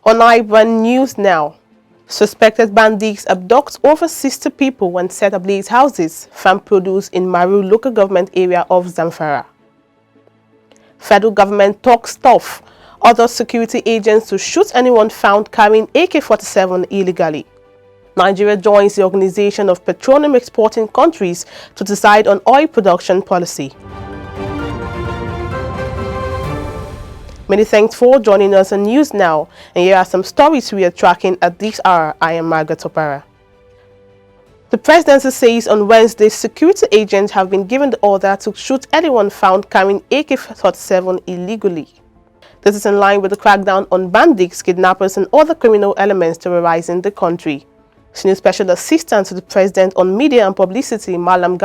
On iBrand News Now, suspected bandits abduct over 60 people and set ablaze houses, farm produce in Maru local government area of Zamfara. Federal government talks tough, other security agents to shoot anyone found carrying AK-47 illegally. Nigeria joins the Organization of Petroleum Exporting Countries to decide on oil production policy. Many thanks for joining us on News Now, and here are some stories we are tracking at this hour. I am Margaret Opara. The Presidency says on Wednesday security agents have been given the order to shoot anyone found carrying AK-47 illegally. This is in line with the crackdown on bandits, kidnappers and other criminal elements terrorizing the country. Senior Special Assistant to the President on Media and Publicity, Mallam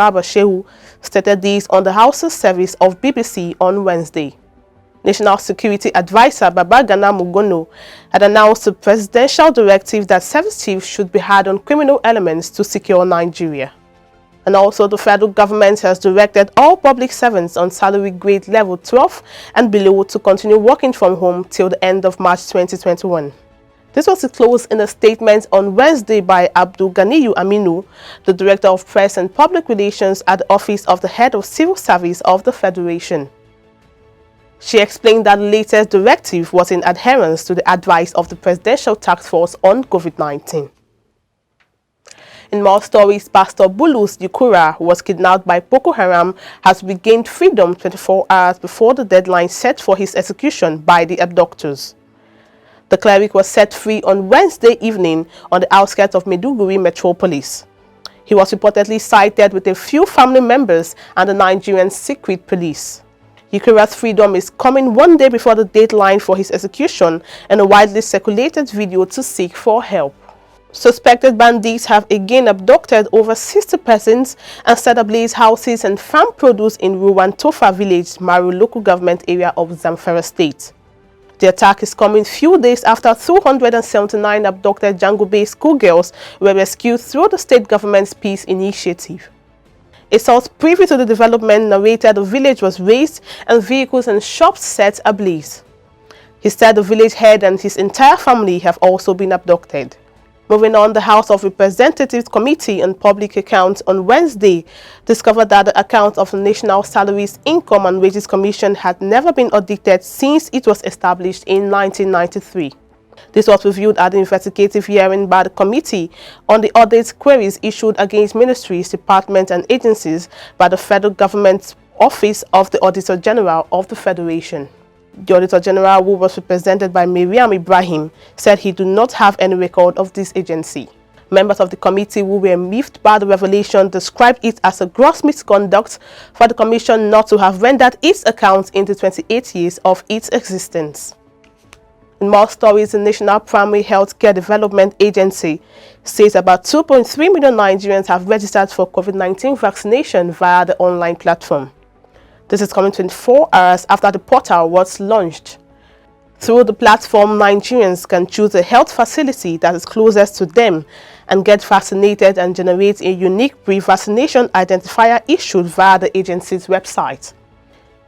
stated this on the Hausa service of BBC on Wednesday. National Security Advisor Babagana Mugono had announced a presidential directive that service chiefs should be hard on criminal elements to secure Nigeria. And also, the federal government has directed all public servants on salary grade level 12 and below to continue working from home till the end of March 2021. This was disclosed in a statement on Wednesday by Abdulganiyu Aminu, the Director of Press and Public Relations at the Office of the Head of Civil Service of the Federation. She explained that the latest directive was in adherence to the advice of the Presidential Task Force on COVID-19. In more stories, Pastor Bulus Yukura, who was kidnapped by Boko Haram, has regained freedom 24 hours before the deadline set for his execution by the abductors. The cleric was set free on Wednesday evening on the outskirts of Maiduguri metropolis. He was reportedly sighted with a few family members and the Nigerian secret police. Yukura's freedom is coming one day before the deadline for his execution and a widely circulated video to seek for help. Suspected bandits have again abducted over 60 persons and set ablaze houses and farm produce in Ruwantofa village, Maru local government area of Zamfara state. The attack is coming few days after 279 abducted Django-based schoolgirls were rescued through the state government's peace initiative. A source privy to the development narrated the village was razed and vehicles and shops set ablaze. He said the village head and his entire family have also been abducted. Moving on, the House of Representatives Committee on Public Accounts on Wednesday discovered that the account of the National Salaries, Income and Wages Commission had never been audited since it was established in 1993. This was reviewed at the investigative hearing by the committee on the audit queries issued against ministries, departments and agencies by the federal government's Office of the Auditor General of the Federation. The Auditor General, who was represented by Miriam Ibrahim, said he do not have any record of this agency. Members of the committee who were miffed by the revelation described it as a gross misconduct for the Commission not to have rendered its accounts in the 28 years of its existence. In more stories, the National Primary Health Care Development Agency says about 2.3 million Nigerians have registered for COVID-19 vaccination via the online platform. This is coming 24 hours after the portal was launched. Through the platform, Nigerians can choose a health facility that is closest to them and get vaccinated and generate a unique pre-vaccination identifier issued via the agency's website.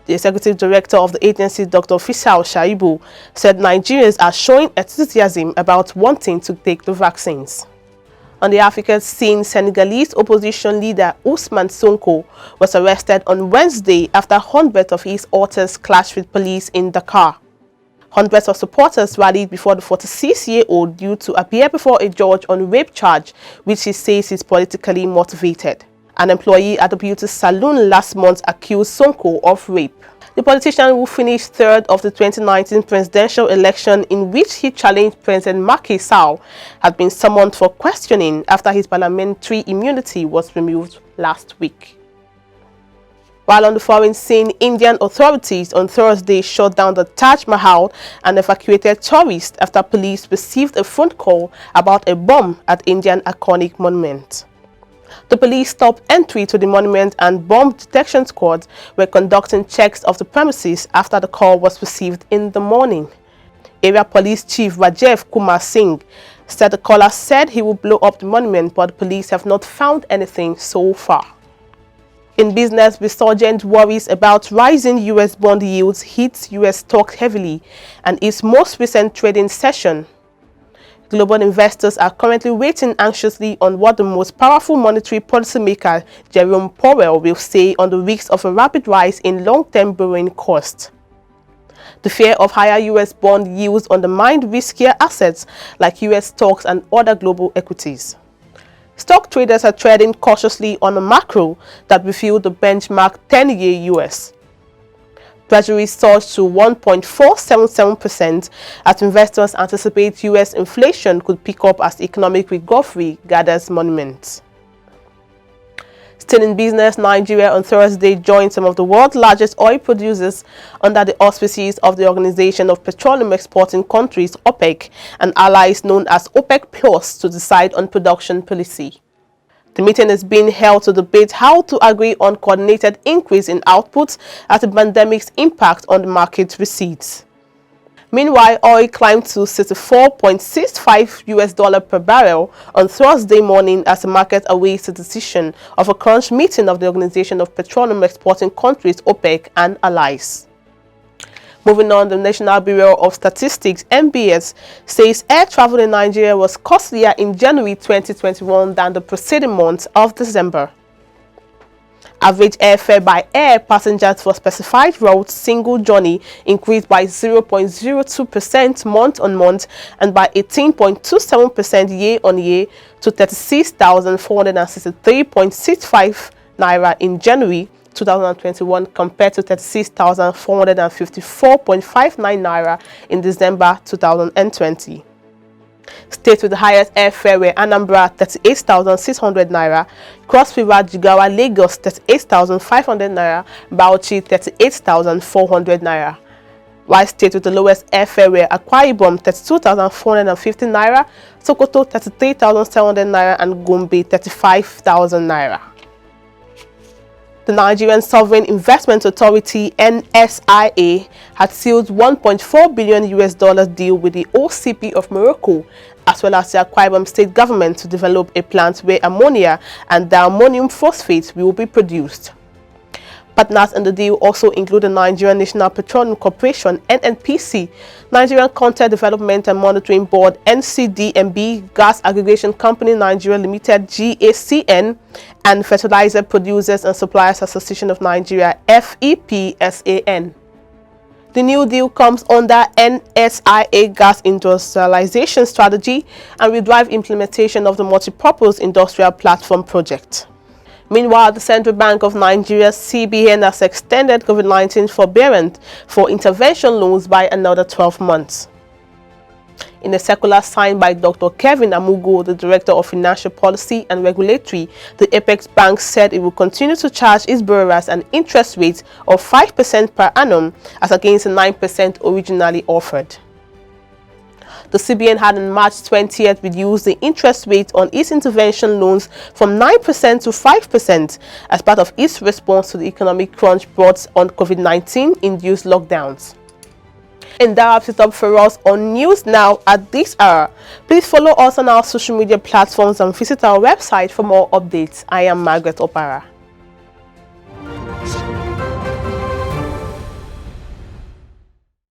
The Executive Director of the agency, Dr. Fisal Shaibu, said Nigerians are showing enthusiasm about wanting to take the vaccines. On the African scene, Senegalese opposition leader Ousmane Sonko was arrested on Wednesday after hundreds of his authors clashed with police in Dakar. Hundreds of supporters rallied before the 46-year-old due to appear before a judge on rape charge, which he says is politically motivated. An employee at the beauty salon last month accused Sonko of rape. The politician, who finished third of the 2019 presidential election in which he challenged President Macky Sall, had been summoned for questioning after his parliamentary immunity was removed last week. While on the foreign scene, Indian authorities on Thursday shut down the Taj Mahal and evacuated tourists after police received a phone call about a bomb at Indian iconic monument. The police stopped entry to the monument and bomb detection squads were conducting checks of the premises after the call was received in the morning. Area Police Chief Rajev Kumar Singh said the caller said he would blow up the monument, but the police have not found anything so far. In business, resurgent worries about rising U.S. bond yields hit U.S. stocks heavily, and its most recent trading session Global investors are currently waiting anxiously on what the most powerful monetary policymaker, Jerome Powell, will say on the risks of a rapid rise in long-term borrowing costs. The fear of higher U.S. bond yields undermined riskier assets like U.S. stocks and other global equities. Stock traders are trading cautiously on a macro that revealed the benchmark 10-year U.S. Treasuries surged to 1.477% as investors anticipate U.S. inflation could pick up as economic recovery gathers momentum. Still in business, Nigeria on Thursday joined some of the world's largest oil producers under the auspices of the Organization of Petroleum Exporting Countries, OPEC, and allies known as OPEC Plus to decide on production policy. The meeting is being held to debate how to agree on coordinated increase in output as the pandemic's impact on the market recedes. Meanwhile, oil climbed to $64.65 per barrel on Thursday morning as the market awaits the decision of a crunch meeting of the Organization of Petroleum Exporting Countries, OPEC, and allies. Moving on, the National Bureau of Statistics, NBS, says air travel in Nigeria was costlier in January 2021 than the preceding month of December. Average airfare by air passengers for specified routes single journey increased by 0.02% month-on-month and by 18.27% year-on-year to 36,463.65 naira in January 2021 compared to 36,454.59 naira in December 2020. States with the highest airfare were Anambra 38,600 naira, Cross River, Jigawa, Lagos 38,500 naira, Bauchi 38,400 naira. While states with the lowest airfare were Akwa Ibom 32,450 naira, Sokoto 33,700 naira, and Gombe 35,000 naira. The Nigerian Sovereign Investment Authority (NSIA) had sealed $1.4 billion deal with the OCP of Morocco, as well as the Akwa Ibom state government to develop a plant where ammonia and diammonium phosphate will be produced. Partners in the deal also include the Nigerian National Petroleum Corporation (NNPC), Nigerian Content Development and Monitoring Board (NCDMB), Gas Aggregation Company Nigeria Limited (GACN), and Fertilizer Producers and Suppliers Association of Nigeria (FEPSAN). The new deal comes under NSIA gas industrialization strategy and will drive implementation of the multi-purpose industrial platform project. Meanwhile, the Central Bank of Nigeria (CBN) has extended COVID-19 forbearance for intervention loans by another 12 months. In a circular signed by Dr. Kevin Amugo, the Director of Financial Policy and Regulatory, the Apex Bank said it will continue to charge its borrowers an interest rate of 5% per annum as against the 9% originally offered. The CBN had on March 20th reduced the interest rate on its intervention loans from 9% to 5% as part of its response to the economic crunch brought on COVID-19 induced lockdowns. And that wraps it up for us on News Now at this hour. Please follow us on our social media platforms and visit our website for more updates. I am Margaret Opara.